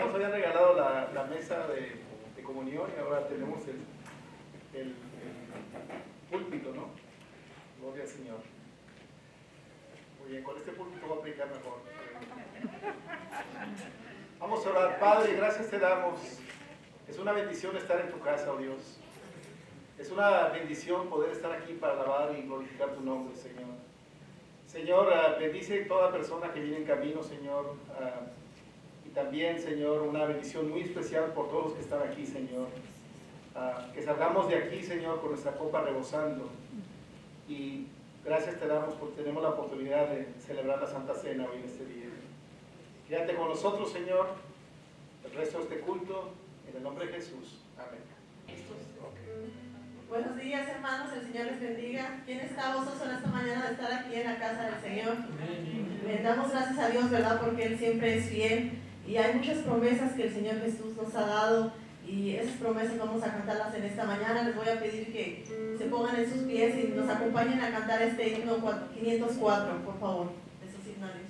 nos habían regalado la mesa de comunión y ahora tenemos el púlpito, ¿no? Gloria al Señor. Muy bien, con este púlpito voy a aplicar mejor. Vamos a orar. Padre, gracias te damos. Es una bendición estar en tu casa, oh Dios. Es una bendición poder estar aquí para alabar y glorificar tu nombre, Señor. Señor, bendice a toda persona que viene en camino, Señor. Y también, Señor, una bendición muy especial por todos los que están aquí, Señor. Que salgamos de aquí, Señor, con nuestra copa rebosando. Y gracias te damos porque tenemos la oportunidad de celebrar la Santa Cena hoy en este día. Quédate con nosotros, Señor, el resto de este culto, en el nombre de Jesús. Amén. Buenos días, hermanos, el Señor les bendiga. ¿Quién está gozoso en esta mañana de estar aquí en la casa del Señor? Le damos gracias a Dios, ¿verdad? Porque Él siempre es fiel y hay muchas promesas que el Señor Jesús nos ha dado y esas promesas vamos a cantarlas en esta mañana. Les voy a pedir que se pongan en sus pies y nos acompañen a cantar este himno 504, por favor, de sus himnarios.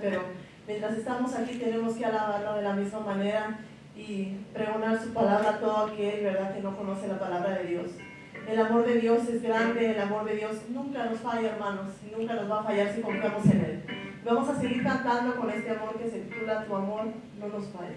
Pero mientras estamos aquí tenemos que alabarlo de la misma manera y pregonar su palabra a todo aquel, ¿verdad?, que no conoce la palabra de Dios. El amor de Dios es grande, el amor de Dios nunca nos falla, hermanos, y nunca nos va a fallar si confiamos en Él. Vamos a seguir cantando con este amor que se titula Tu amor no nos falla.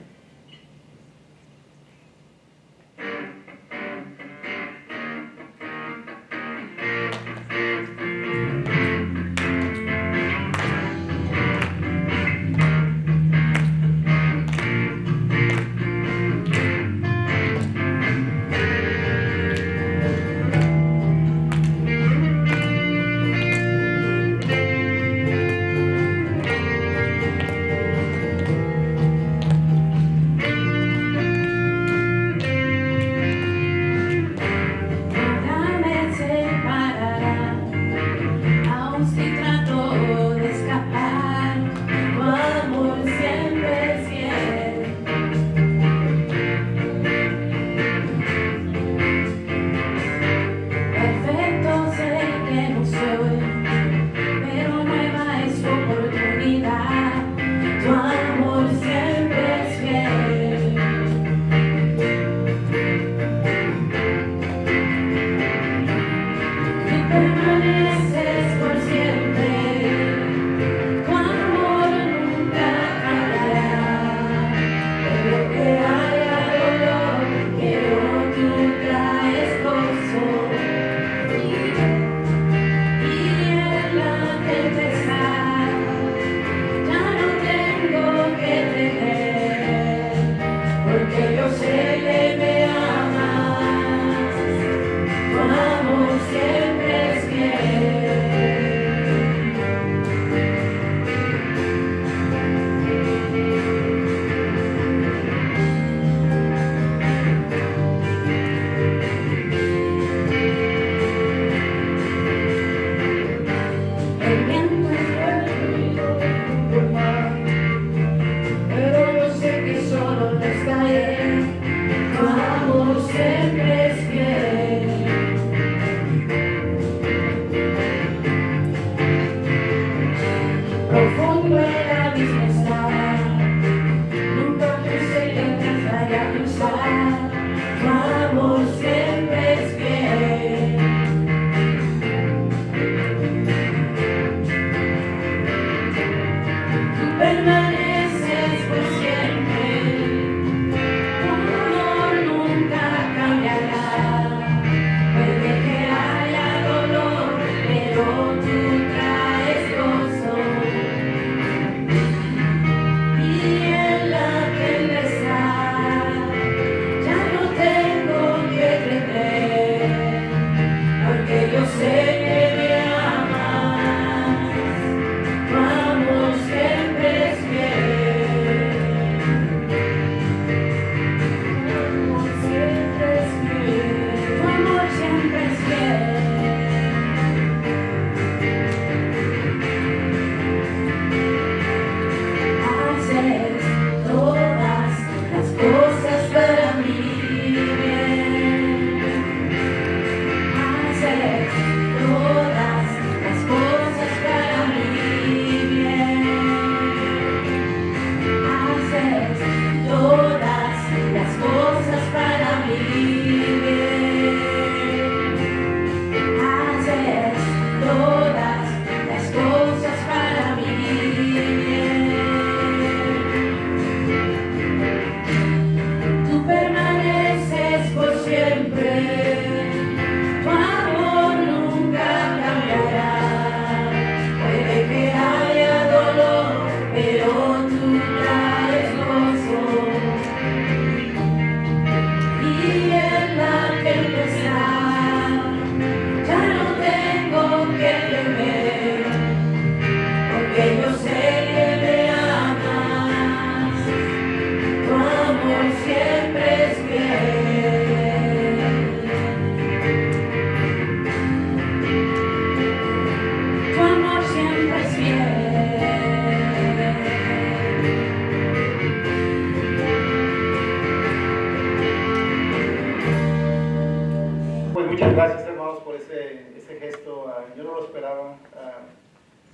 Muchas gracias, hermanos, por ese gesto. Yo no lo esperaba,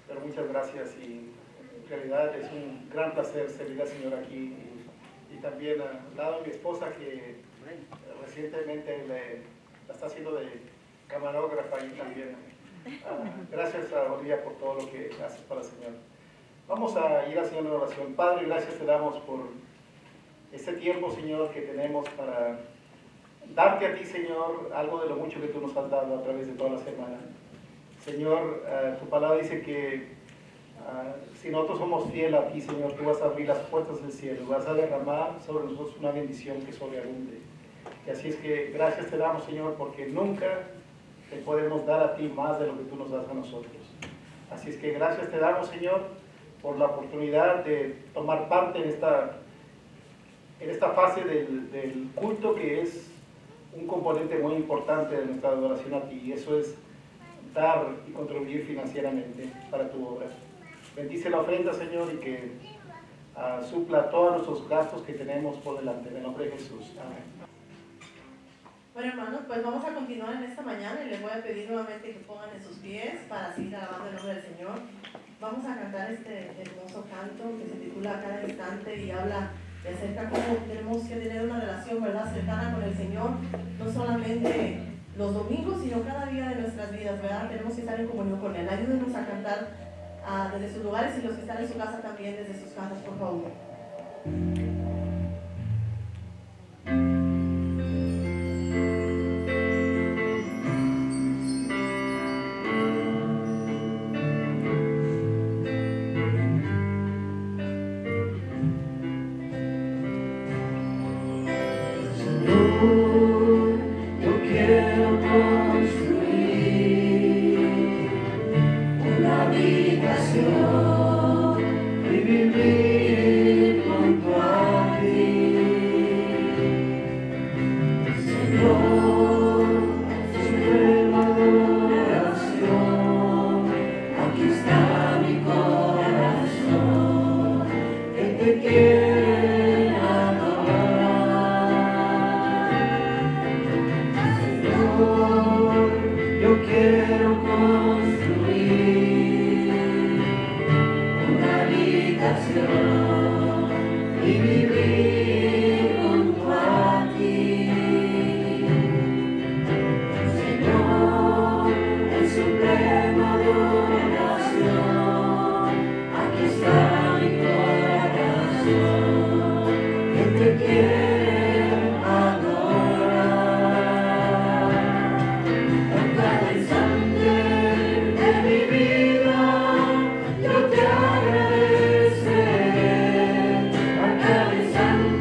pero muchas gracias. Y en realidad es un gran placer servir al Señor aquí. Y también al lado de mi esposa, que recientemente la está haciendo de camarógrafa y también. Gracias, Olivia, por todo lo que haces para el Señor. Vamos a ir al Señor en oración. Padre, gracias te damos por este tiempo, Señor, que tenemos para darte a ti, Señor, algo de lo mucho que tú nos has dado a través de toda la semana. Señor, tu palabra dice que si nosotros somos fieles aquí, Señor, tú vas a abrir las puertas del cielo, vas a derramar sobre nosotros una bendición que sobreabunde. Y así es que gracias te damos, Señor, porque nunca te podemos dar a ti más de lo que tú nos das a nosotros. Así es que gracias te damos, Señor, por la oportunidad de tomar parte en esta fase del culto, que es un componente muy importante de nuestra adoración a ti, y eso es dar y contribuir financieramente para tu obra. Bendice la ofrenda, Señor, y que supla todos nuestros gastos que tenemos por delante. En el nombre de Jesús. Amén. Bueno, hermanos, pues vamos a continuar en esta mañana y les voy a pedir nuevamente que pongan en sus pies para seguir alabando el nombre del Señor. Vamos a cantar este hermoso canto que se titula Cada Instante y habla de acerca de cómo tenemos que tener una relación, ¿verdad?, cercana con el Señor, no solamente los domingos, sino cada día de nuestras vidas, ¿verdad? Tenemos que estar en comunión con Él. Ayúdenos a cantar desde sus lugares, y los que están en su casa también desde sus casas, por favor. Yo te agradeceré a cada instante.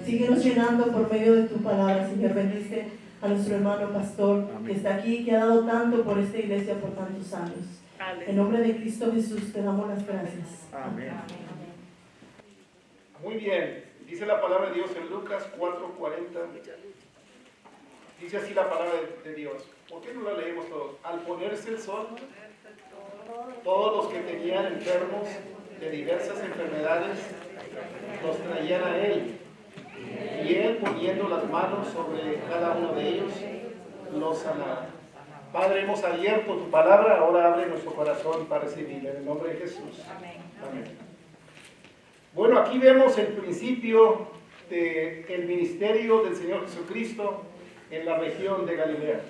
Síguenos llenando por medio de tu palabra, Señor. Bendice a nuestro hermano pastor que está aquí, que ha dado tanto por esta iglesia por tantos años. En nombre de Cristo Jesús te damos las gracias. Amén. Muy bien. Dice la palabra de Dios en Lucas 4:40. Dice así la palabra de Dios. ¿Por qué no la leemos todos? Al ponerse el sol, todos los que tenían enfermos de diversas enfermedades los traían a él. Y él, poniendo las manos sobre cada uno de ellos, los sanaba. Padre, hemos abierto tu palabra, ahora abre nuestro corazón para recibirla. En el nombre de Jesús. Amén. Amén. Bueno, aquí vemos el principio del ministerio del Señor Jesucristo en la región de Galilea.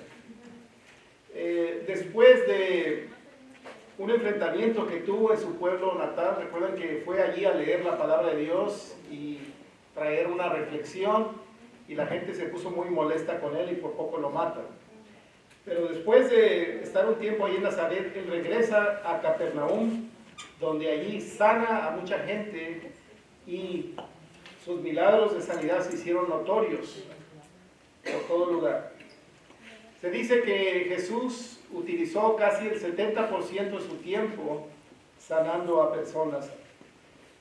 Después de un enfrentamiento que tuvo en su pueblo natal, recuerdan que fue allí a leer la palabra de Dios y traer una reflexión, y la gente se puso muy molesta con él y por poco lo matan. Pero después de estar un tiempo allí en Nazaret, él regresa a Capernaum, donde allí sana a mucha gente y sus milagros de sanidad se hicieron notorios por todo lugar. Se dice que Jesús utilizó casi el 70% de su tiempo sanando a personas,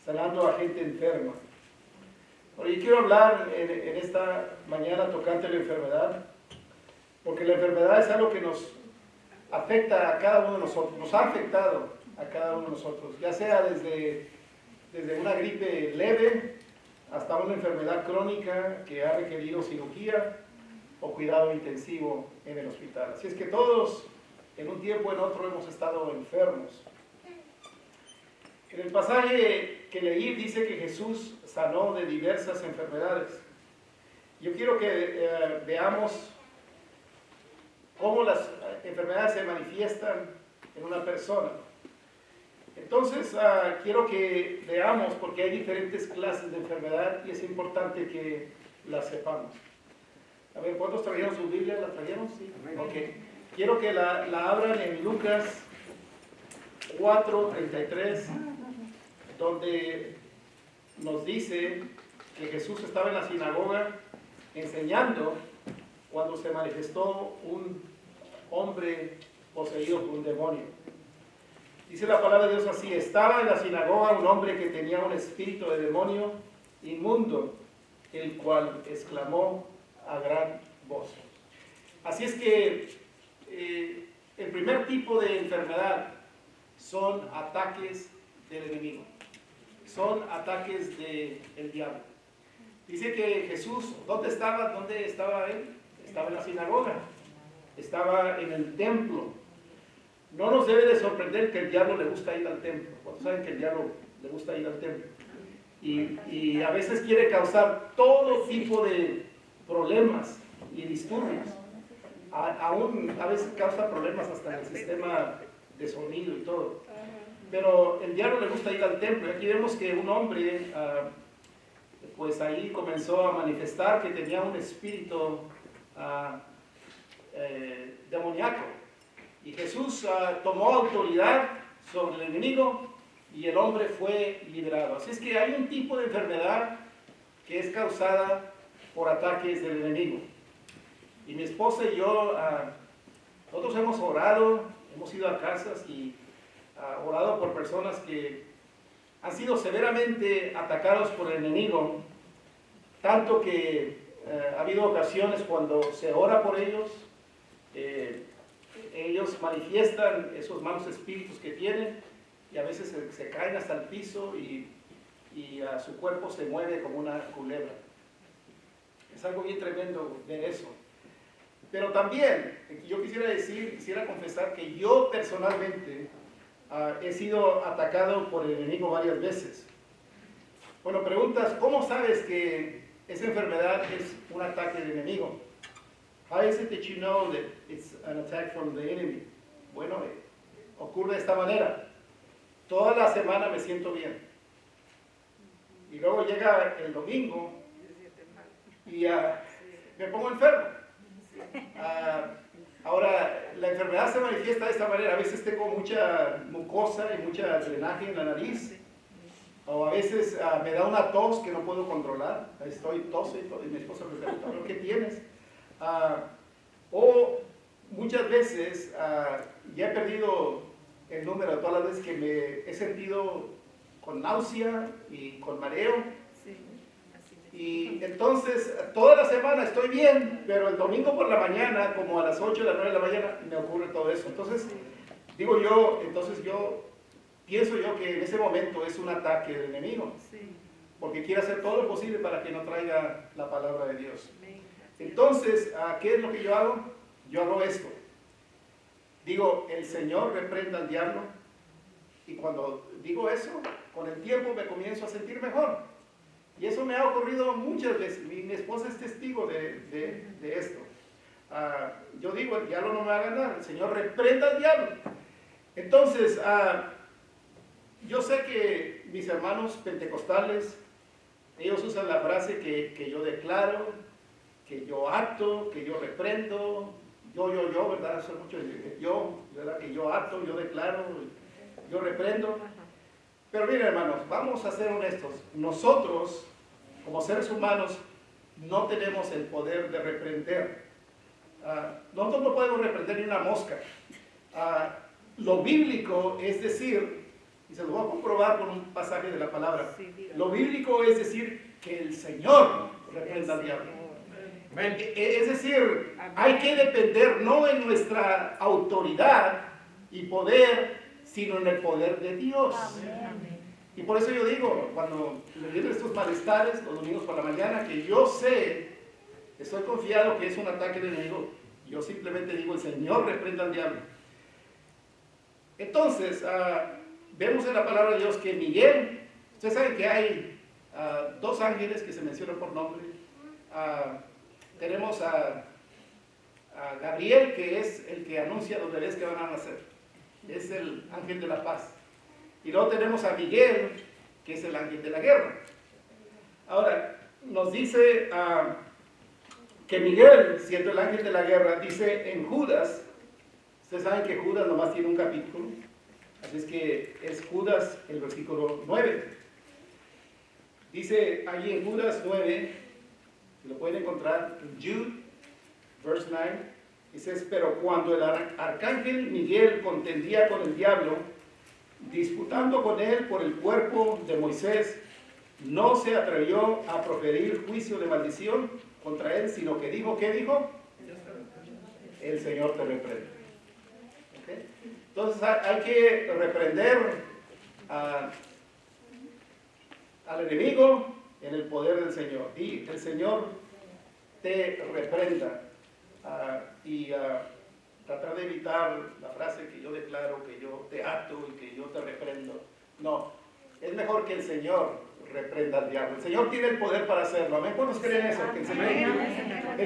sanando a gente enferma. Ahora, yo quiero hablar en esta mañana tocante la enfermedad, porque la enfermedad es algo que nos afecta a cada uno de nosotros, nos ha afectado a cada uno de nosotros, ya sea desde una gripe leve hasta una enfermedad crónica que ha requerido cirugía o cuidado intensivo en el hospital. Así es que todos, en un tiempo o en otro, hemos estado enfermos. En el pasaje que leí dice que Jesús sanó de diversas enfermedades. Yo quiero que veamos cómo las enfermedades se manifiestan en una persona. Entonces, quiero que veamos, porque hay diferentes clases de enfermedad y es importante que las sepamos. A ver, ¿cuántos trajeron su Biblia? ¿La trajeron? Sí. Ok. Quiero que la abran en Lucas 4:33, donde nos dice que Jesús estaba en la sinagoga enseñando cuando se manifestó un hombre poseído por un demonio. Dice la palabra de Dios así: estaba en la sinagoga un hombre que tenía un espíritu de demonio inmundo, el cual exclamó a gran voz. Así es que el primer tipo de enfermedad son ataques del enemigo, son ataques del diablo. Dice que Jesús, ¿dónde estaba? ¿Dónde estaba él? Estaba en la sinagoga, estaba en el templo. No nos debe de sorprender que el diablo le gusta ir al templo. ¿Cuántos saben que el diablo le gusta ir al templo? y a veces quiere causar todo tipo de problemas y disturbios. Aún a veces causa problemas hasta en el sistema de sonido y todo. Pero el diablo le gusta ir al templo. Aquí vemos que un hombre, pues ahí comenzó a manifestar que tenía un espíritu demoníaco. Y Jesús tomó autoridad sobre el enemigo y el hombre fue liberado. Así es que hay un tipo de enfermedad que es causada por ataques del enemigo. Y mi esposa y yo, nosotros hemos orado, hemos ido a casas y orado por personas que han sido severamente atacados por el enemigo, tanto que ha habido ocasiones cuando se ora por ellos, ellos manifiestan esos malos espíritus que tienen y a veces se caen hasta el piso y su cuerpo se mueve como una culebra. Es algo bien tremendo ver eso. Pero también, yo quisiera confesar que yo personalmente he sido atacado por el enemigo varias veces. Bueno, preguntas, ¿cómo sabes que esa enfermedad es un ataque del enemigo? How is it that you know that it's an attack from the enemy? Bueno, ocurre de esta manera. Toda la semana me siento bien. Y luego llega el domingo y me pongo enfermo. Ahora, la enfermedad se manifiesta de esta manera. A veces tengo mucha mucosa y mucha drenaje en la nariz. O a veces me da una tos que no puedo controlar. Estoy tose y mi esposa me pregunta, ¿pero qué tienes? O muchas veces ya he perdido el número de todas las veces que me he sentido con náusea y con mareo. Y entonces toda la semana estoy bien, pero el domingo por la mañana, como a las 8 de la 9 de la mañana, me ocurre todo eso. Entonces, pienso yo que en ese momento es un ataque del enemigo, porque quiere hacer todo lo posible para que no traiga la palabra de Dios. Entonces, ¿qué es lo que yo hago? Yo hago esto. Digo, el Señor reprenda al diablo, y cuando digo eso, con el tiempo me comienzo a sentir mejor. Y eso me ha ocurrido muchas veces. Mi esposa es testigo de esto. Yo digo, el diablo no me va a ganar, el Señor reprenda al diablo. Entonces, yo sé que mis hermanos pentecostales, ellos usan la frase que yo declaro, que yo ato, que yo reprendo, yo, ¿verdad? Son muchos yo, ¿verdad? Que yo ato, yo declaro, yo reprendo. Pero miren, hermanos, vamos a ser honestos. Nosotros, como seres humanos, no tenemos el poder de reprender. Nosotros no podemos reprender ni una mosca. Lo bíblico es decir, y se lo voy a comprobar con un pasaje de la palabra, lo bíblico es decir que el Señor reprenda al diablo. Es decir, hay que depender no en nuestra autoridad y poder, sino en el poder de Dios. Y por eso yo digo, cuando me vienen estos malestares los domingos por la mañana, que yo sé, estoy confiado que es un ataque del enemigo, yo simplemente digo, el Señor reprenda al diablo. Entonces, vemos en la palabra de Dios que Miguel, ustedes saben que hay dos ángeles que se mencionan por nombre. Tenemos a Gabriel, que es el que anuncia los bebés que van a nacer. Es el ángel de la paz. Y luego tenemos a Miguel, que es el ángel de la guerra. Ahora, nos dice que Miguel, siendo el ángel de la guerra, dice en Judas, ustedes saben que Judas nomás tiene un capítulo, así es que es Judas el versículo 9. Dice allí en Judas 9, lo pueden encontrar en Jude, verse 9, dice, pero cuando el arcángel Miguel contendía con el diablo, disputando con él por el cuerpo de Moisés, no se atrevió a proferir juicio de maldición contra él, sino que dijo, ¿qué dijo? El Señor te reprende. ¿Okay? Entonces hay que reprender al enemigo en el poder del Señor. Y el Señor te reprenda. Tratar de evitar la frase que yo declaro, que yo te ato y que yo te reprendo. No, es mejor que el Señor reprenda al diablo. El Señor tiene el poder para hacerlo. ¿Amén? ¿Cuántos creen eso? Que el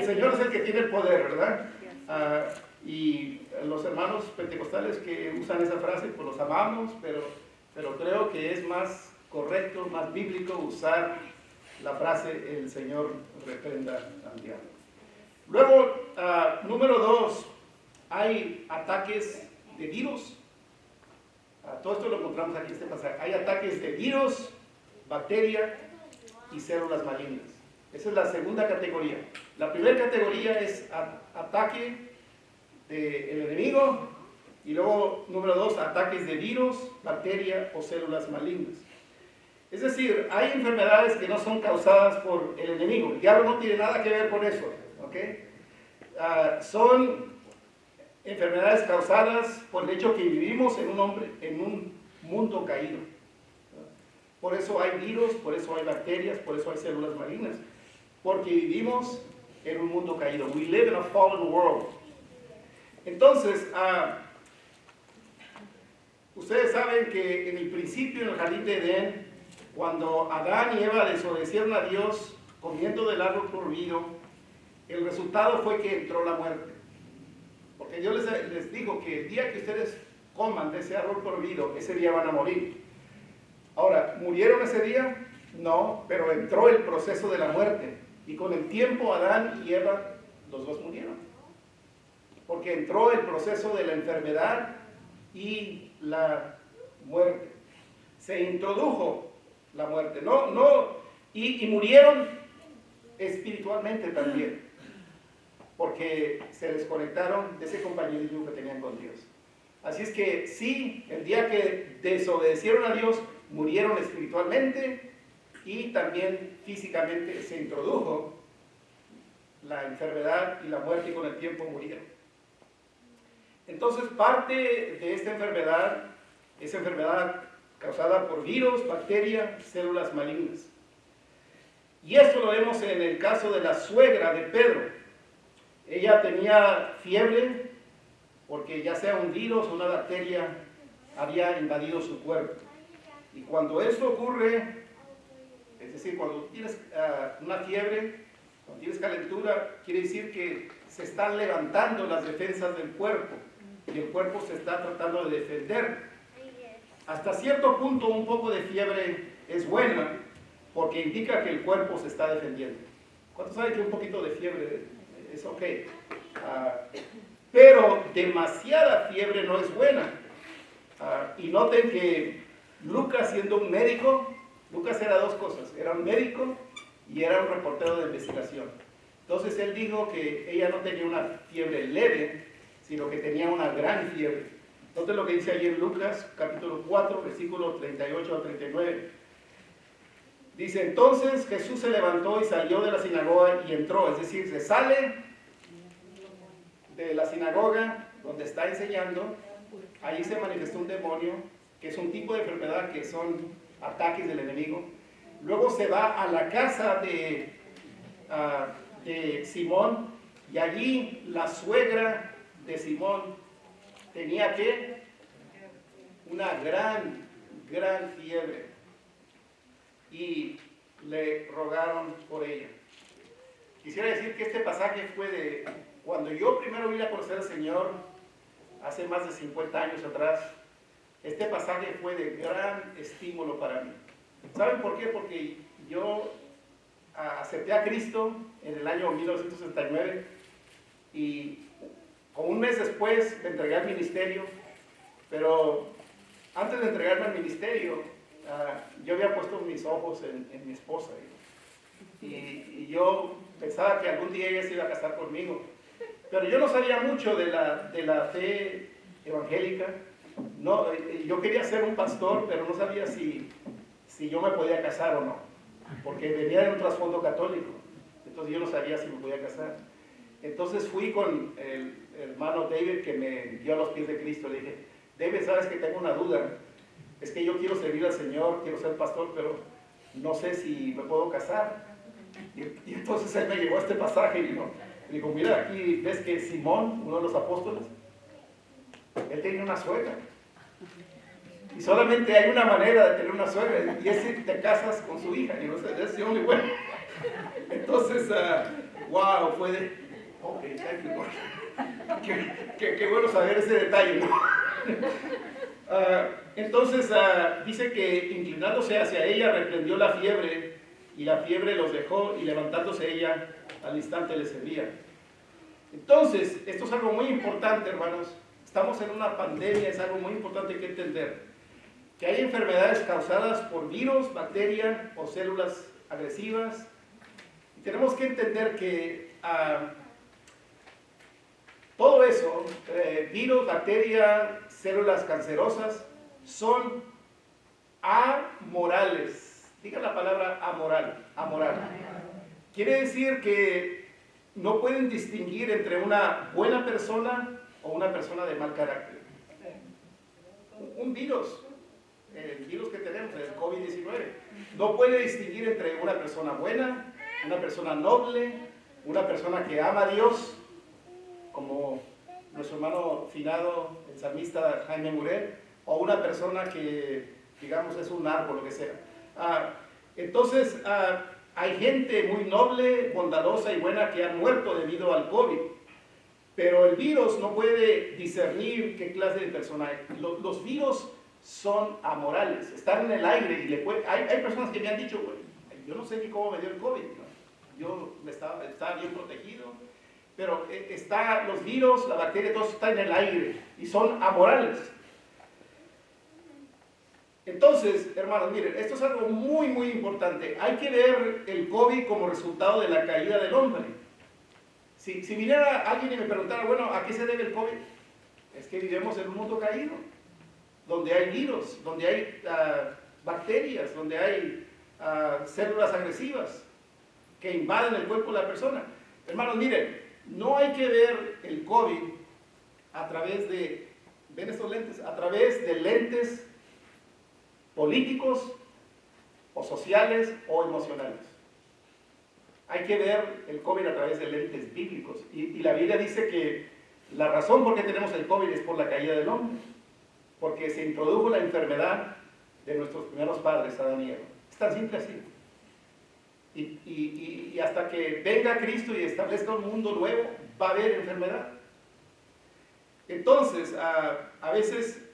Señor es el que tiene el poder, ¿verdad? Y los hermanos pentecostales que usan esa frase, pues los amamos, pero creo que es más correcto, más bíblico usar la frase el Señor reprenda al diablo. Luego, número 2, hay ataques de virus. Todo esto lo encontramos aquí en este pasaje. Hay ataques de virus, bacteria y células malignas. Esa es la segunda categoría. La primera categoría es ataque del enemigo, y luego, número 2, ataques de virus, bacteria o células malignas. Es decir, hay enfermedades que no son causadas por el enemigo. El diablo no tiene nada que ver con eso, ¿ok? Son enfermedades causadas por el hecho que vivimos en un mundo caído. Por eso hay virus, por eso hay bacterias, por eso hay células malignas. Porque vivimos en un mundo caído. We live in a fallen world. Entonces, ustedes saben que en el principio, en el jardín de Edén, cuando Adán y Eva desobedecieron a Dios comiendo del árbol prohibido, el resultado fue que entró la muerte. Porque Dios les dijo que el día que ustedes coman de ese árbol prohibido, ese día van a morir. Ahora, ¿murieron ese día? No, pero entró el proceso de la muerte. Y con el tiempo Adán y Eva, los dos murieron. Porque entró el proceso de la enfermedad y la muerte. Se introdujo la muerte. Y murieron espiritualmente también. Porque se desconectaron de ese compañerismo que tenían con Dios. Así es que sí, el día que desobedecieron a Dios, murieron espiritualmente y también físicamente se introdujo la enfermedad y la muerte, y con el tiempo murieron. Entonces, parte de esta enfermedad es enfermedad causada por virus, bacterias, células malignas. Y esto lo vemos en el caso de la suegra de Pedro. Ella tenía fiebre porque ya sea un virus o una bacteria había invadido su cuerpo. Y cuando esto ocurre, es decir, cuando tienes una fiebre, cuando tienes calentura, quiere decir que se están levantando las defensas del cuerpo y el cuerpo se está tratando de defender. Hasta cierto punto un poco de fiebre es buena porque indica que el cuerpo se está defendiendo. ¿Cuántos saben que un poquito de fiebre es ok? Pero demasiada fiebre no es buena. Y noten que Lucas, siendo un médico, Lucas era dos cosas: era un médico y era un reportero de investigación. Entonces él dijo que ella no tenía una fiebre leve, sino que tenía una gran fiebre. Noten lo que dice allí en Lucas, capítulo 4, versículos 38 al 39. Dice: entonces Jesús se levantó y salió de la sinagoga y entró, es decir, se sale de la sinagoga donde está enseñando. Ahí se manifestó un demonio, que es un tipo de enfermedad que son ataques del enemigo. Luego se va a la casa de Simón, y allí la suegra de Simón tenía una gran fiebre, y le rogaron por ella. Quisiera decir que este pasaje fue de cuando yo primero vine a conocer al Señor, hace más de 50 años atrás. Este pasaje fue de gran estímulo para mí. ¿Saben por qué? Porque yo acepté a Cristo en el año 1969 y como un mes después me entregué al ministerio, pero antes de entregarme al ministerio, yo había puesto mis ojos en mi esposa y yo pensaba que algún día ella se iba a casar conmigo, pero yo no sabía mucho de la fe evangélica. No, yo quería ser un pastor, pero no sabía si yo me podía casar o no, porque venía de un trasfondo católico, entonces yo no sabía si me podía casar. Entonces fui con el hermano David, que me dio a los pies de Cristo. Le dije: David, sabes que tengo una duda, es que yo quiero servir al Señor, quiero ser pastor, pero no sé si me puedo casar. Y entonces él me llevó a este pasaje y me dijo: mira, aquí ves que Simón, uno de los apóstoles, él tenía una suegra. Y solamente hay una manera de tener una suegra, y es si te casas con su hija. Y no sé, that's the only way. Entonces, wow, fue de, ok, thank you, Lord. Qué bueno saber ese detalle, ¿no? Entonces, dice que inclinándose hacia ella, reprendió la fiebre, y la fiebre los dejó, y levantándose ella, al instante le servía. Entonces, esto es algo muy importante, hermanos. Estamos en una pandemia, es algo muy importante que entender. Que hay enfermedades causadas por virus, bacterias o células agresivas. Y tenemos que entender que todo eso, virus, bacterias, células cancerosas, son amorales. Diga la palabra amoral, amoral. Quiere decir que no pueden distinguir entre una buena persona o una persona de mal carácter. Un virus, el virus que tenemos, el COVID-19, no puede distinguir entre una persona buena, una persona noble, una persona que ama a Dios, como nuestro hermano finado, el salmista Jaime Muret, o una persona que, digamos, es un árbol, lo que sea. Entonces, hay gente muy noble, bondadosa y buena que han muerto debido al COVID. Pero el virus no puede discernir qué clase de persona es. Los virus son amorales, están en el aire y hay personas que me han dicho, bueno, yo no sé ni cómo me dio el COVID, ¿no? Yo estaba bien protegido, pero los virus, la bacteria, todo está en el aire y son amorales. Entonces, hermanos, miren, esto es algo muy, muy importante. Hay que ver el COVID como resultado de la caída del hombre. Si viniera alguien y me preguntara, bueno, ¿a qué se debe el COVID? Es que vivimos en un mundo caído, donde hay virus, donde hay bacterias, donde hay células agresivas que invaden el cuerpo de la persona. Hermanos, miren, no hay que ver el COVID a través de, ¿ven estos lentes? A través de lentes políticos o sociales o emocionales. Hay que ver el COVID a través de lentes bíblicos. Y la Biblia dice que la razón por qué tenemos el COVID es por la caída del hombre. Porque se introdujo la enfermedad de nuestros primeros padres, Adán y Eva. Es tan simple así. Y hasta que venga Cristo y establezca un mundo nuevo, va a haber enfermedad. Entonces, a veces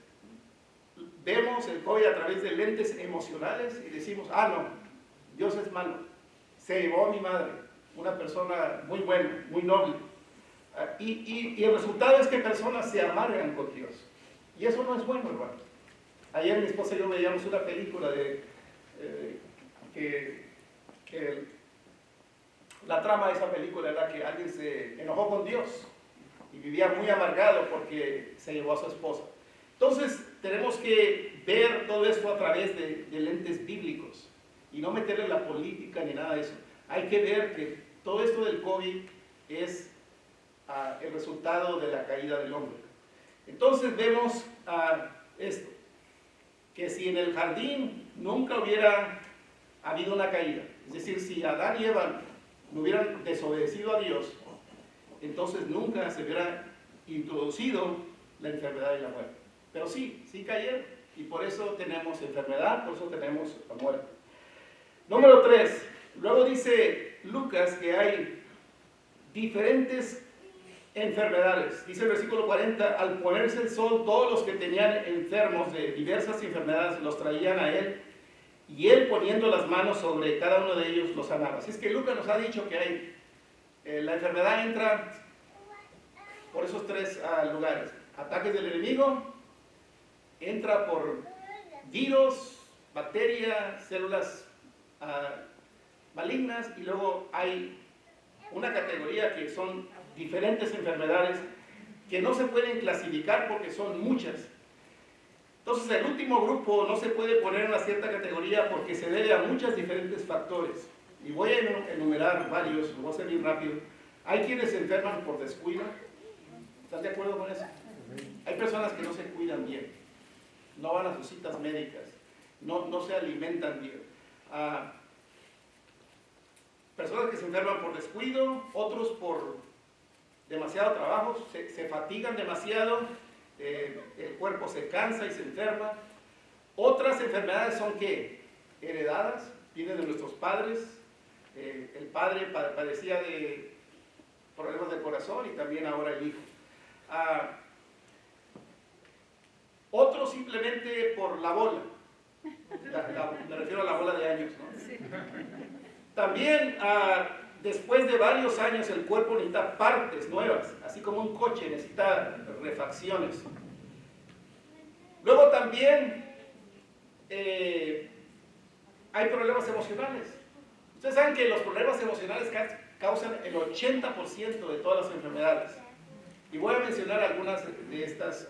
vemos el COVID a través de lentes emocionales y decimos, no, Dios es malo. Se llevó a mi madre, una persona muy buena, muy noble. Y el resultado es que personas se amargan con Dios. Y eso no es bueno, hermano. Ayer mi esposa y yo veíamos una película que la trama de esa película era que alguien se enojó con Dios y vivía muy amargado porque se llevó a su esposa. Entonces tenemos que ver todo esto a través de lentes bíblicos y no meterle la política ni nada de eso. Hay que ver que todo esto del COVID es el resultado de la caída del hombre. Entonces vemos esto, que si en el jardín nunca hubiera habido una caída, es decir, si Adán y Eva no hubieran desobedecido a Dios, entonces nunca se hubiera introducido la enfermedad y la muerte. Pero sí cayeron, y por eso tenemos enfermedad, por eso tenemos la muerte. Número 3, luego dice Lucas que hay diferentes enfermedades. Dice el versículo 40, al ponerse el sol, todos los que tenían enfermos de diversas enfermedades los traían a él, y él poniendo las manos sobre cada uno de ellos los sanaba. Así es que Lucas nos ha dicho que hay, la enfermedad entra por esos tres lugares. Ataques del enemigo, entra por virus, bacterias, células malignas, y luego hay una categoría que son diferentes enfermedades que no se pueden clasificar porque son muchas. Entonces el último grupo no se puede poner en una cierta categoría porque se debe a muchos diferentes factores. Y voy a enumerar varios, lo voy a hacer bien rápido. Hay quienes se enferman por descuido. ¿Están de acuerdo con eso? Hay personas que no se cuidan bien, no van a sus citas médicas, no se alimentan bien. Personas que se enferman por descuido, otros por demasiado trabajo, se fatigan demasiado, el cuerpo se cansa y se enferma. Otras enfermedades son ¿qué? Heredadas, vienen de nuestros padres. El padre padecía de problemas del corazón y también ahora el hijo. Otros simplemente por la bola. Me refiero a la bola de años, ¿no? Sí. También después de varios años el cuerpo necesita partes nuevas, así como un coche necesita refacciones. Luego también hay problemas emocionales. Ustedes saben que los problemas emocionales causan el 80% de todas las enfermedades. Y voy a mencionar algunas de estas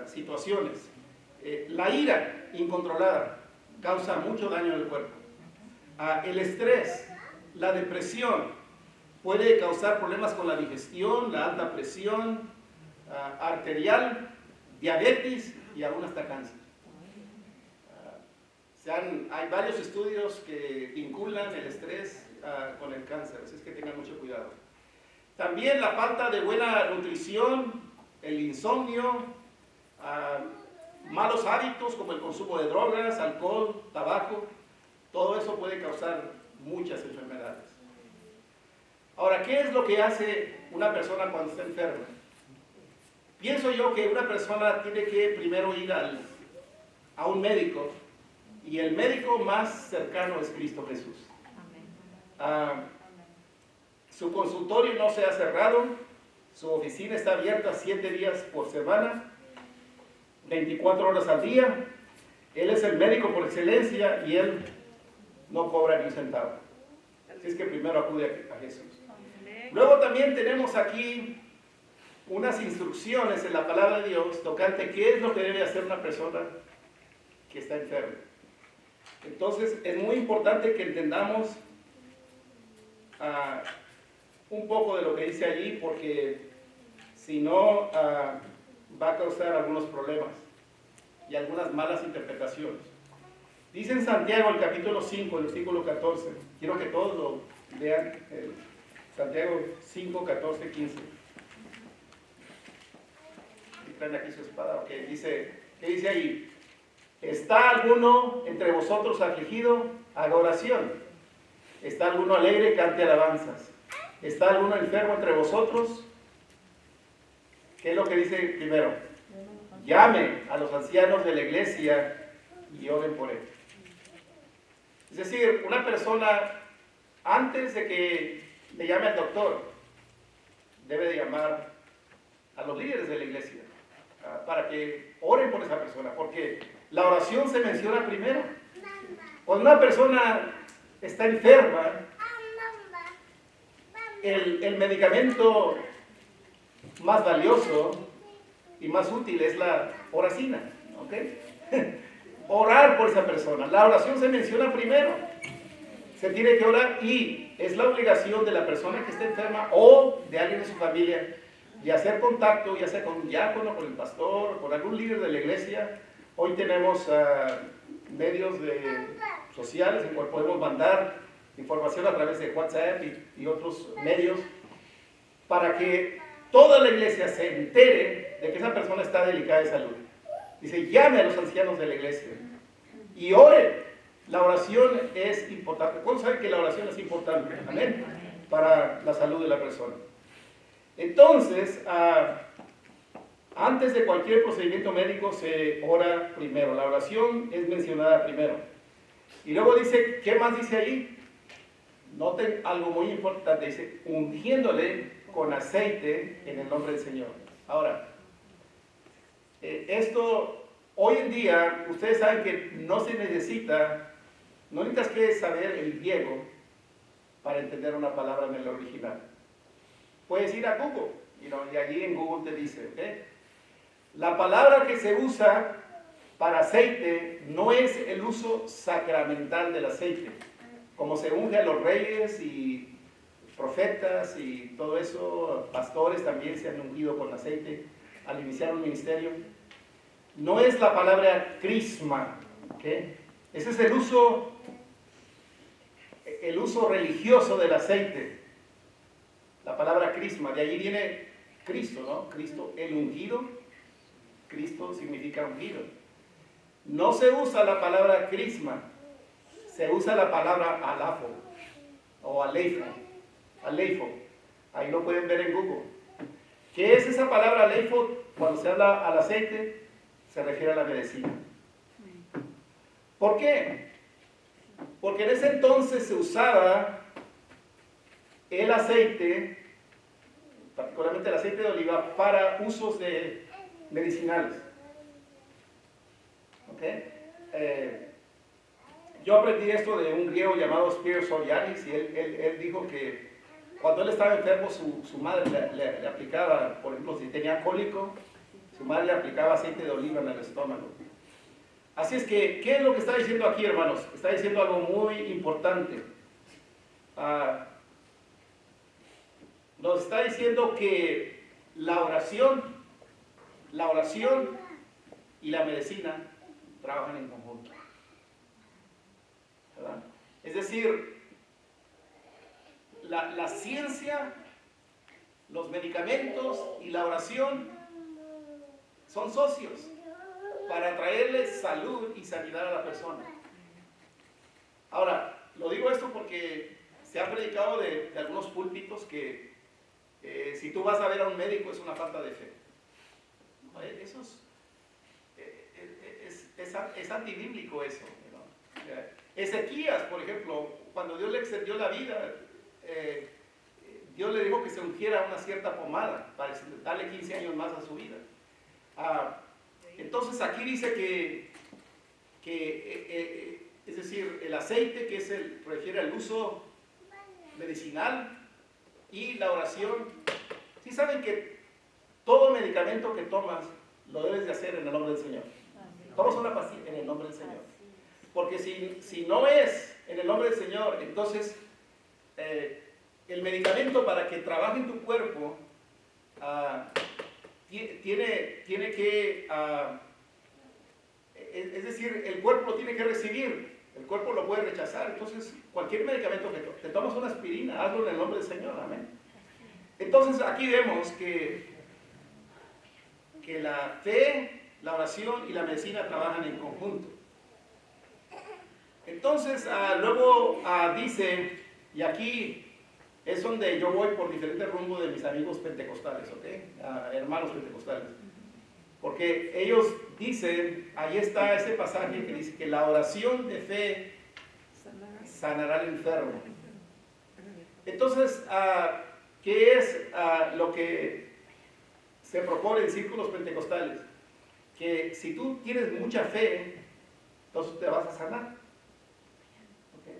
situaciones. La ira incontrolada causa mucho daño en el cuerpo. El estrés, la depresión puede causar problemas con la digestión, la alta presión arterial, diabetes y aún hasta cáncer. Hay varios estudios que vinculan el estrés con el cáncer, así es que tengan mucho cuidado. También la falta de buena nutrición, el insomnio, malos hábitos como el consumo de drogas, alcohol, tabaco, todo eso puede causar muchas enfermedades. Ahora, ¿qué es lo que hace una persona cuando está enferma? Pienso yo que una persona tiene que primero ir a un médico, y el médico más cercano es Cristo Jesús. Su consultorio no se ha cerrado, su oficina está abierta 7 días por semana, 24 horas al día. Él es el médico por excelencia y él no cobra ni un centavo. Así es que primero acude a Jesús. Luego también tenemos aquí unas instrucciones en la palabra de Dios tocante qué es lo que debe hacer una persona que está enferma. Entonces es muy importante que entendamos un poco de lo que dice allí, porque si no va a causar algunos problemas y algunas malas interpretaciones. Dice en Santiago, el capítulo 5, el versículo 14, quiero que todos lo lean, Santiago 5, 14, 15. Y traen aquí su espada, ¿qué dice ahí? ¿Está alguno entre vosotros afligido? Haga oración. ¿Está alguno alegre? Cante alabanzas. ¿Está alguno enfermo entre vosotros? ¿Qué es lo que dice primero? Llame a los ancianos de la iglesia y oren por él. Es decir, una persona, antes de que le llame al doctor, debe de llamar a los líderes de la iglesia para que oren por esa persona, porque la oración se menciona primero. Cuando una persona está enferma, el medicamento más valioso y más útil es la oracina, ¿ok? Orar por esa persona. La oración se menciona primero. Se tiene que orar y es la obligación de la persona que está enferma o de alguien de su familia y hacer contacto, ya sea con un diácono, con el pastor, con algún líder de la iglesia. Hoy tenemos medios sociales en los cuales podemos mandar información a través de WhatsApp y otros medios para que toda la iglesia se entere de que esa persona está delicada de salud. Dice, llame a los ancianos de la iglesia y ore. La oración es importante. ¿Cuándo saben que la oración es importante? Amén. Para la salud de la persona. Entonces, antes de cualquier procedimiento médico se ora primero. La oración es mencionada primero. Y luego dice, ¿qué más dice ahí? Noten algo muy importante. Dice, ungiéndole con aceite en el nombre del Señor. Ahora, esto, hoy en día, ustedes saben que no necesitas que saber el griego para entender una palabra en el original. Puedes ir a Google, y allí en Google te dice, ¿okay? La palabra que se usa para aceite no es el uso sacramental del aceite, como se unge a los reyes y profetas y todo eso, pastores también se han ungido con aceite al iniciar un ministerio. No es la palabra crisma, ¿okay? Ese es el uso religioso del aceite. La palabra crisma, de allí viene Cristo, ¿no? Cristo, el ungido. Cristo significa ungido. no se usa la palabra crisma, se usa la palabra alafo o aleifo. Ahí lo pueden ver en Google. ¿Qué es esa palabra aleifo? Cuando se habla al aceite, se refiere a la medicina. ¿Por qué? Porque en ese entonces se usaba el aceite, particularmente el aceite de oliva, para usos medicinales. ¿Okay? Yo aprendí esto de un griego llamado Spiros Orianis, y él dijo que cuando él estaba enfermo, su madre le aplicaba, por ejemplo, si tenía cólico, su madre le aplicaba aceite de oliva en el estómago. Así es que, ¿qué es lo que está diciendo aquí, hermanos? Está diciendo algo muy importante. Nos está diciendo que la oración y la medicina trabajan en conjunto, ¿verdad? Es decir, la ciencia, los medicamentos y la oración son socios para traerle salud y sanidad a la persona. Ahora, lo digo esto porque se ha predicado de algunos púlpitos que si tú vas a ver a un médico es una falta de fe. Eso es antibíblico eso, ¿no? Ezequías, por ejemplo, cuando Dios le extendió la vida, Dios le dijo que se ungiera una cierta pomada para darle 15 años más a su vida. Entonces aquí dice que es decir, el aceite, que refiere al uso medicinal, y la oración. ¿Sí saben que todo medicamento que tomas lo debes de hacer en el nombre del Señor? Todos son la pastilla en el nombre del Señor. Porque si no es en el nombre del Señor, entonces el medicamento, para que trabaje en tu cuerpo, tiene que, es decir, el cuerpo lo tiene que recibir, el cuerpo lo puede rechazar. Entonces, cualquier medicamento que te tomas una aspirina, hazlo en el nombre del Señor, amén. Entonces, aquí vemos que la fe, la oración y la medicina trabajan en conjunto. Entonces, luego dice, y aquí es donde yo voy por diferentes rumbos de mis amigos pentecostales, ¿ok? Hermanos pentecostales. Porque ellos dicen, ahí está ese pasaje que dice que la oración de fe sanará al enfermo. Entonces, ¿qué es lo que se propone en círculos pentecostales? Que si tú tienes mucha fe, entonces te vas a sanar. ¿Okay?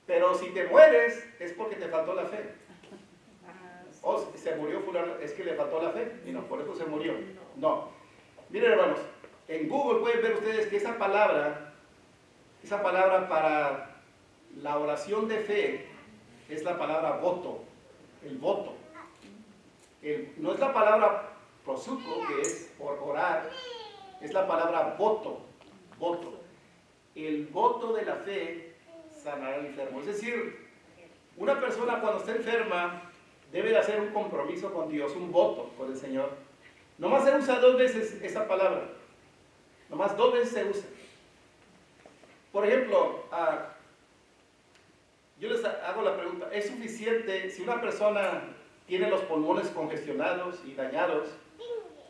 Pero si te mueres, es porque te faltó la fe. O se murió fulano, es que le faltó la fe, y no, por eso se murió. No. Miren, hermanos, en Google pueden ver ustedes que esa palabra para la oración de fe es la palabra voto, el voto. No es la palabra prosuco, que es por orar, es la palabra voto, voto. El voto de la fe sanará al enfermo. Es decir, una persona cuando está enferma debe de hacer un compromiso con Dios, un voto con el Señor. Nomás se usa 2 veces esa palabra. Nomás 2 veces se usa. Por ejemplo, yo les hago la pregunta, ¿es suficiente si una persona tiene los pulmones congestionados y dañados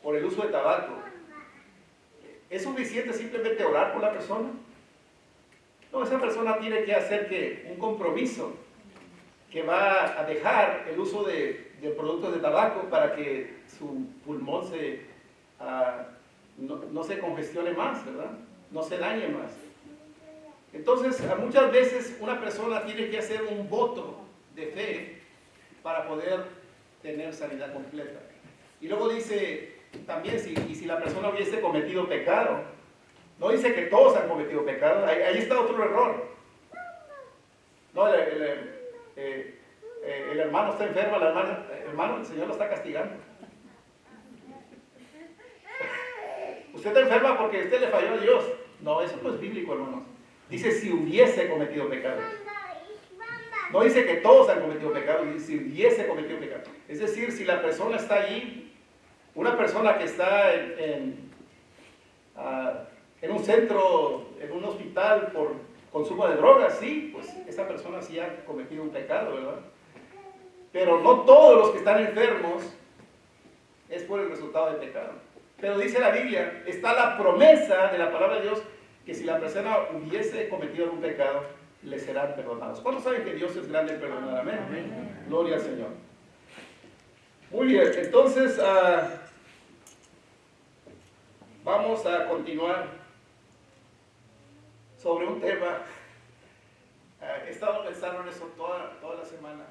por el uso de tabaco? ¿Es suficiente simplemente orar por la persona? No, esa persona tiene que hacer un compromiso que va a dejar el uso de productos de tabaco para que su pulmón no se congestione más, ¿verdad? No se dañe más. Entonces, muchas veces una persona tiene que hacer un voto de fe para poder tener sanidad completa. Y luego dice, también si la persona hubiese cometido pecado, no dice que todos han cometido pecado, ahí está otro error. No, el hermano está enfermo, hermano, el Señor lo está castigando. Usted está enferma porque usted le falló a Dios. No, eso no es bíblico, hermanos. Dice si hubiese cometido pecado. No dice que todos han cometido pecado, dice si hubiese cometido pecado. Es decir, si la persona está allí, una persona que está en un centro, en un hospital por consumo de drogas, sí, pues esa persona sí ha cometido un pecado, ¿verdad? Pero no todos los que están enfermos es por el resultado del pecado. Pero dice la Biblia, está la promesa de la palabra de Dios, que si la persona hubiese cometido algún pecado, le serán perdonados. ¿Cuántos saben que Dios es grande en perdonar? Amén. Amén. Gloria al Señor. Muy bien, entonces vamos a continuar sobre un tema. He estado pensando en eso toda la semana.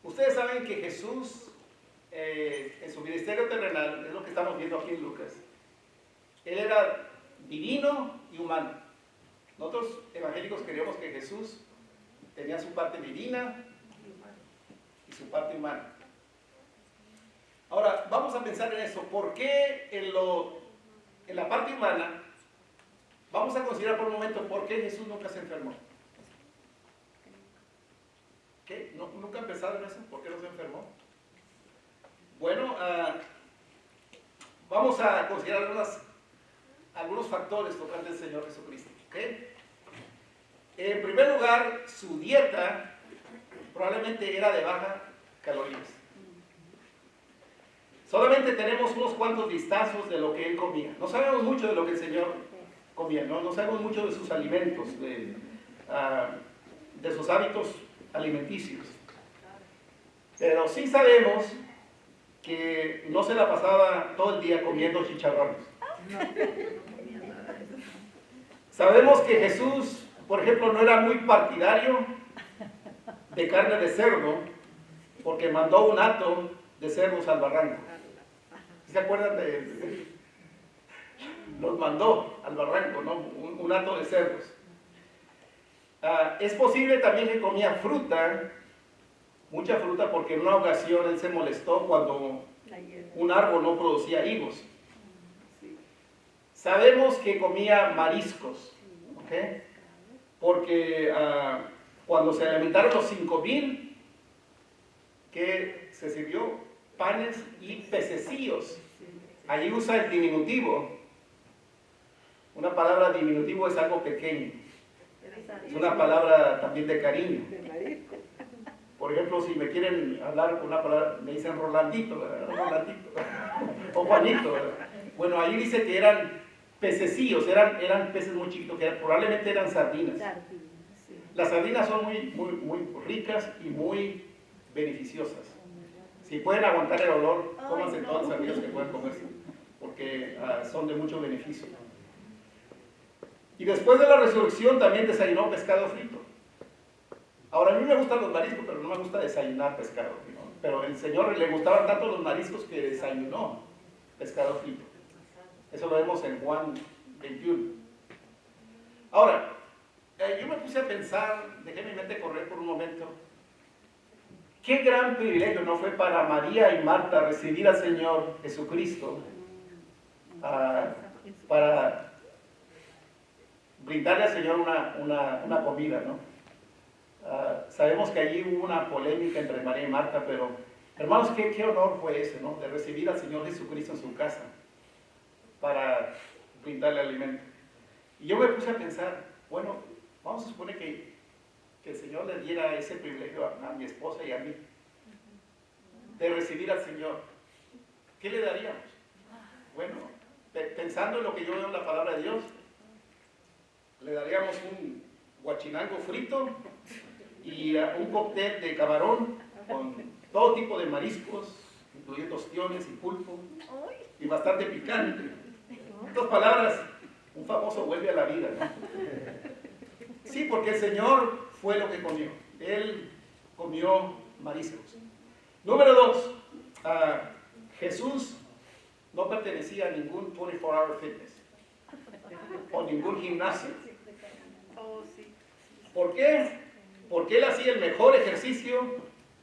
Ustedes saben que Jesús, en su ministerio terrenal, es lo que estamos viendo aquí en Lucas, Él era divino y humano. Nosotros evangélicos creemos que Jesús tenía su parte divina y su parte humana. Ahora, vamos a pensar en eso. ¿Por qué en la parte humana, vamos a considerar por un momento por qué Jesús nunca se enfermó? ¿Qué? ¿Nunca han pensado en eso? ¿Por qué no se enfermó? Bueno, vamos a considerar algunos factores tocante al Señor Jesucristo. ¿Okay? En primer lugar, su dieta probablemente era de baja calorías. Solamente tenemos unos cuantos vistazos de lo que Él comía. No sabemos mucho de lo que el Señor comía, no sabemos mucho de sus alimentos, de sus hábitos alimenticios. Pero sí sabemos que no se la pasaba todo el día comiendo chicharrones. Sabemos que Jesús, por ejemplo, no era muy partidario de carne de cerdo, porque mandó un hato de cerdos al barranco. ¿Se acuerdan de él? Los mandó al barranco, ¿no? Un hato de cerdos. Es posible también que comía fruta, mucha fruta, porque en una ocasión él se molestó cuando un árbol no producía higos. Sabemos que comía mariscos, ¿okay? Porque cuando se alimentaron los 5,000, que se sirvió panes y pececillos. Allí usa el diminutivo. Una palabra diminutivo es algo pequeño. Es una palabra también de cariño. Por ejemplo, si me quieren hablar con una palabra, me dicen Rolandito, ¿verdad? Rolandito. O Juanito, ¿verdad? Bueno, ahí dice que eran pececillos, eran peces muy chiquitos, que probablemente eran sardinas. Las sardinas son muy ricas y muy beneficiosas. Si pueden aguantar el olor, cómanse todas las sardinas que puedan comerse, porque son de mucho beneficio. Y después de la resurrección también desayunó pescado frito. Ahora, a mí me gustan los mariscos, pero no me gusta desayunar pescado, ¿no? Pero al Señor le gustaban tanto los mariscos que desayunó pescado frito. Eso lo vemos en Juan 21. Ahora, yo me puse a pensar, dejé mi mente correr por un momento. Qué gran privilegio no fue para María y Marta recibir al Señor Jesucristo para brindarle al Señor una comida, ¿no? Sabemos que allí hubo una polémica entre María y Marta, pero hermanos, qué honor fue ese, ¿no? De recibir al Señor Jesucristo en su casa para brindarle alimento. Y yo me puse a pensar, bueno, vamos a suponer que el Señor le diera ese privilegio a mi esposa y a mí, de recibir al Señor. ¿Qué le daríamos? Bueno, pensando en lo que yo veo en la palabra de Dios, le daríamos un guachinango frito y un cóctel de camarón con todo tipo de mariscos, incluyendo ostiones y pulpo, y bastante picante. En otras palabras, un famoso vuelve a la vida, ¿no? Sí, porque el Señor fue lo que comió. Él comió mariscos. Número 2, Jesús no pertenecía a ningún 24-hour fitness o ningún gimnasio. ¿Por qué? Porque Él hacía el mejor ejercicio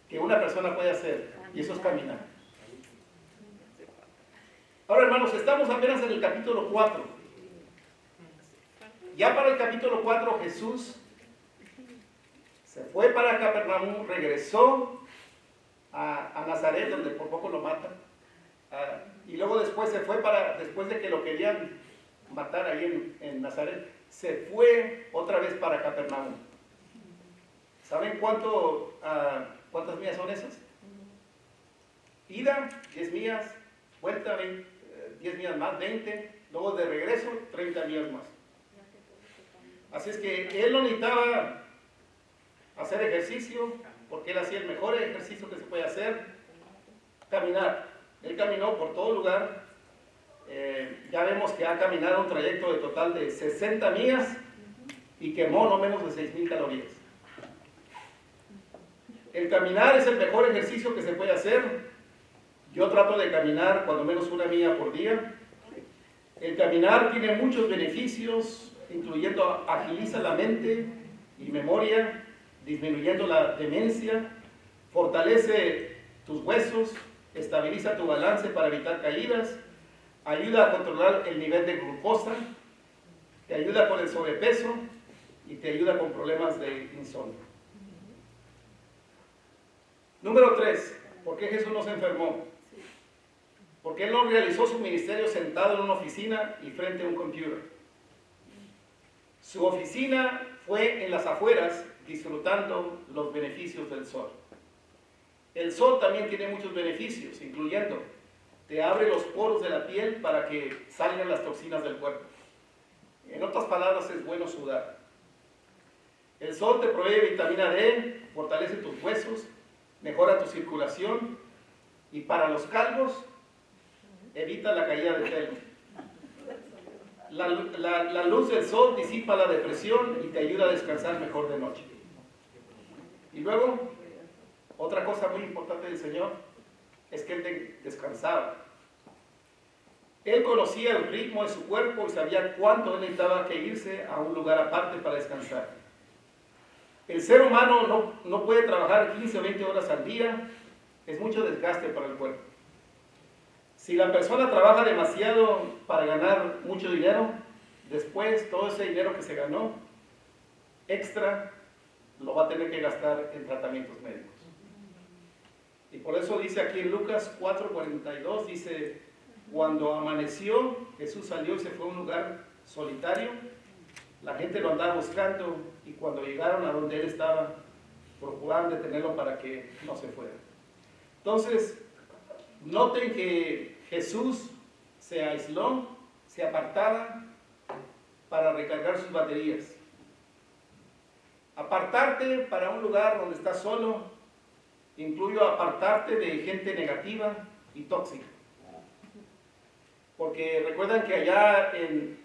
que una persona puede hacer, y eso es caminar. Ahora, hermanos, estamos apenas en el capítulo 4. Ya para el capítulo 4 Jesús se fue para Capernaum, regresó a Nazaret, donde por poco lo matan. Y luego después se fue después de que lo querían matar ahí en Nazaret, se fue otra vez para Capernaum. ¿Saben cuántas millas son esas? Ida, 10 millas, vuelta, 10 millas más, 20, luego de regreso, 30 millas más. Así es que él no necesitaba hacer ejercicio, porque él hacía el mejor ejercicio que se puede hacer, caminar. Él caminó por todo lugar. Ya vemos que ha caminado un trayecto de total de 60 millas y quemó no menos de 6,000 calorías. El caminar es el mejor ejercicio que se puede hacer. Yo trato de caminar cuando menos 1 milla por día. El caminar tiene muchos beneficios, incluyendo agiliza la mente y memoria, disminuyendo la demencia, fortalece tus huesos, estabiliza tu balance para evitar caídas, ayuda a controlar el nivel de glucosa, te ayuda con el sobrepeso y te ayuda con problemas de insomnio. Número 3, ¿por qué Jesús no se enfermó? Porque Él no realizó su ministerio sentado en una oficina y frente a un computer. Su oficina fue en las afueras, disfrutando los beneficios del sol. El sol también tiene muchos beneficios, incluyendo, te abre los poros de la piel para que salgan las toxinas del cuerpo. En otras palabras, es bueno sudar. El sol te provee vitamina D, fortalece tus huesos, mejora tu circulación y para los calvos, evita la caída de pelo. La luz del sol disipa la depresión y te ayuda a descansar mejor de noche. Y luego, otra cosa muy importante del Señor es que Él descansaba. Él conocía el ritmo de su cuerpo y sabía cuánto Él necesitaba que irse a un lugar aparte para descansar. El ser humano no puede trabajar 15 o 20 horas al día, es mucho desgaste para el cuerpo. Si la persona trabaja demasiado para ganar mucho dinero, después todo ese dinero que se ganó extra lo va a tener que gastar en tratamientos médicos. Y por eso dice aquí en Lucas 4:42, dice, cuando amaneció, Jesús salió y se fue a un lugar solitario, la gente lo andaba buscando y cuando llegaron a donde él estaba, procuraban detenerlo para que no se fuera. Entonces, noten que Jesús se aisló, se apartaba para recargar sus baterías. Apartarte para un lugar donde estás solo, incluye apartarte de gente negativa y tóxica. Porque recuerdan que allá en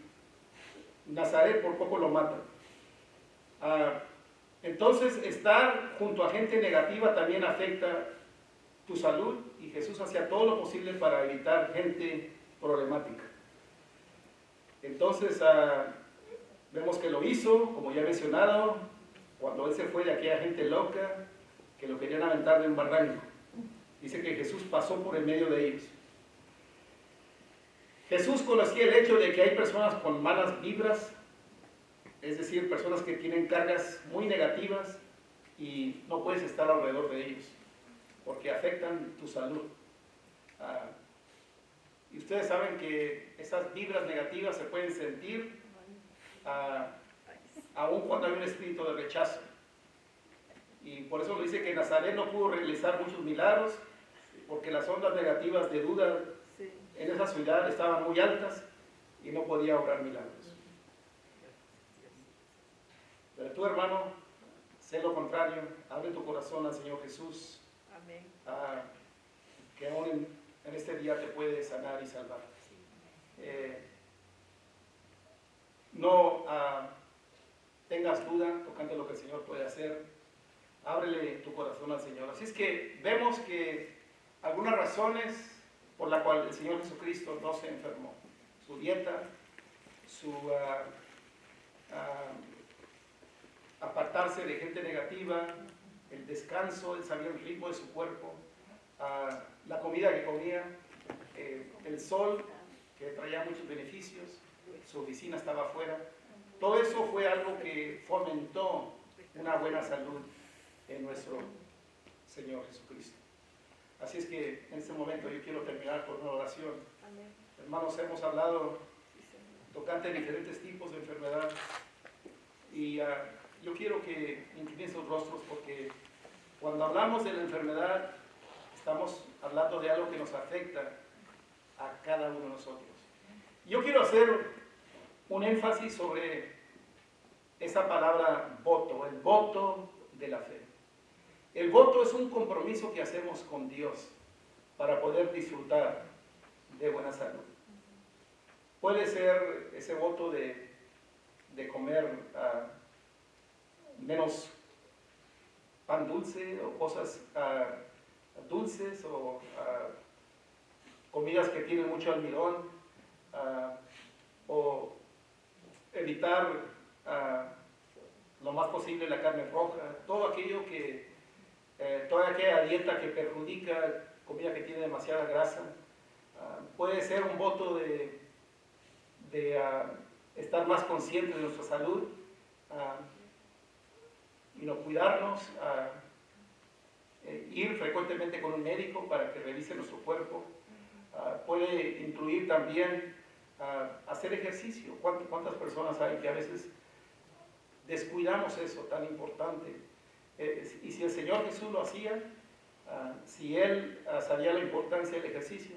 Nazaret por poco lo matan. Entonces, estar junto a gente negativa también afecta tu salud y Jesús hacía todo lo posible para evitar gente problemática. Entonces, vemos que lo hizo, como ya he mencionado, cuando Él se fue de aquella gente loca que lo querían aventar de un barranco. Dice que Jesús pasó por el medio de ellos. Jesús conocía el hecho de que hay personas con malas vibras, es decir, personas que tienen cargas muy negativas y no puedes estar alrededor de ellos, porque afectan tu salud. Y ustedes saben que esas vibras negativas se pueden sentir aun cuando hay un espíritu de rechazo. Y por eso lo dice que Nazaret no pudo realizar muchos milagros, porque las ondas negativas de duda en esa ciudad estaban muy altas y no podía obrar milagros. Pero tú, hermano, sé lo contrario, abre tu corazón al Señor Jesús. Amén. Que aún en este día te puede sanar y salvar. No tengas duda tocante a lo que el Señor puede hacer. Ábrele tu corazón al Señor. Así es que vemos que algunas razones por las cuales el Señor Jesucristo no se enfermó. Su dieta, su apartarse de gente negativa, el descanso, Él sabía el ritmo de su cuerpo, la comida que comía, el sol que traía muchos beneficios, su oficina estaba afuera. Todo eso fue algo que fomentó una buena salud en nuestro Señor Jesucristo. Así es que en este momento yo quiero terminar con una oración. Amén. Hermanos, hemos hablado tocante diferentes tipos de enfermedad y yo quiero que inclinen sus rostros, porque cuando hablamos de la enfermedad estamos hablando de algo que nos afecta a cada uno de nosotros. Yo quiero hacer un énfasis sobre esa palabra voto, el voto de la fe. El voto es un compromiso que hacemos con Dios para poder disfrutar de buena salud. Puede ser ese voto de comer menos pan dulce o cosas dulces o comidas que tienen mucho almidón, o evitar lo más posible la carne roja, todo aquello que, toda aquella dieta que perjudica, comida que tiene demasiada grasa. Puede ser un voto de estar más conscientes de nuestra salud, y no cuidarnos, ir frecuentemente con un médico para que revise nuestro cuerpo. Puede incluir también hacer ejercicio. ¿Cuántas personas hay que a veces descuidamos eso tan importante? Y si el Señor Jesús lo hacía, si Él sabía la importancia del ejercicio,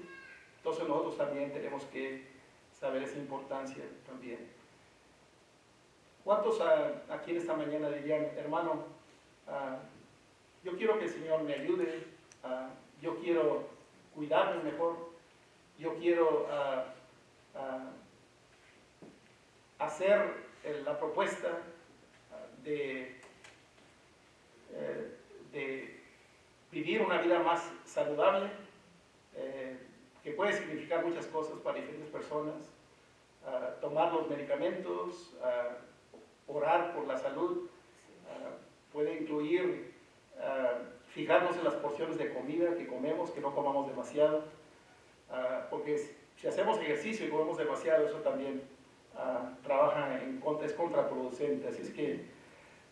entonces nosotros también tenemos que saber esa importancia también. ¿Cuántos aquí en esta mañana dirían, hermano, yo quiero que el Señor me ayude, yo quiero cuidarme mejor, yo quiero hacer la propuesta de vivir una vida más saludable, que puede significar muchas cosas para diferentes personas, tomar los medicamentos, orar por la salud, puede incluir fijarnos en las porciones de comida que comemos, que no comamos demasiado, porque si hacemos ejercicio y comemos demasiado, eso también trabaja es contraproducente. Así es que,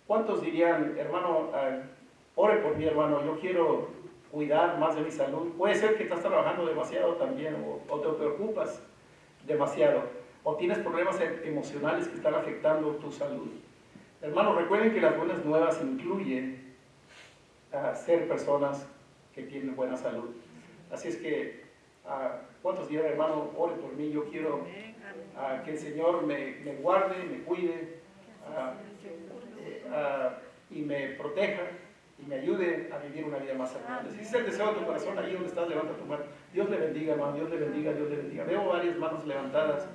¿cuántos dirían, hermano, ore por mí, hermano, yo quiero cuidar más de mi salud? Puede ser que estás trabajando demasiado también, o te preocupas demasiado, o tienes problemas emocionales que están afectando tu salud. Hermanos, recuerden que las buenas nuevas incluyen ser personas que tienen buena salud. Así es que, ¿cuántos dirán, hermano, ore por mí? Yo quiero que el Señor me guarde, me cuide, y me proteja y me ayude a vivir una vida más saludable. Si es el deseo de tu corazón, ahí donde estás, levanta tu mano. Dios le bendiga, hermano, Dios le bendiga, Dios le bendiga. Veo varias manos levantadas.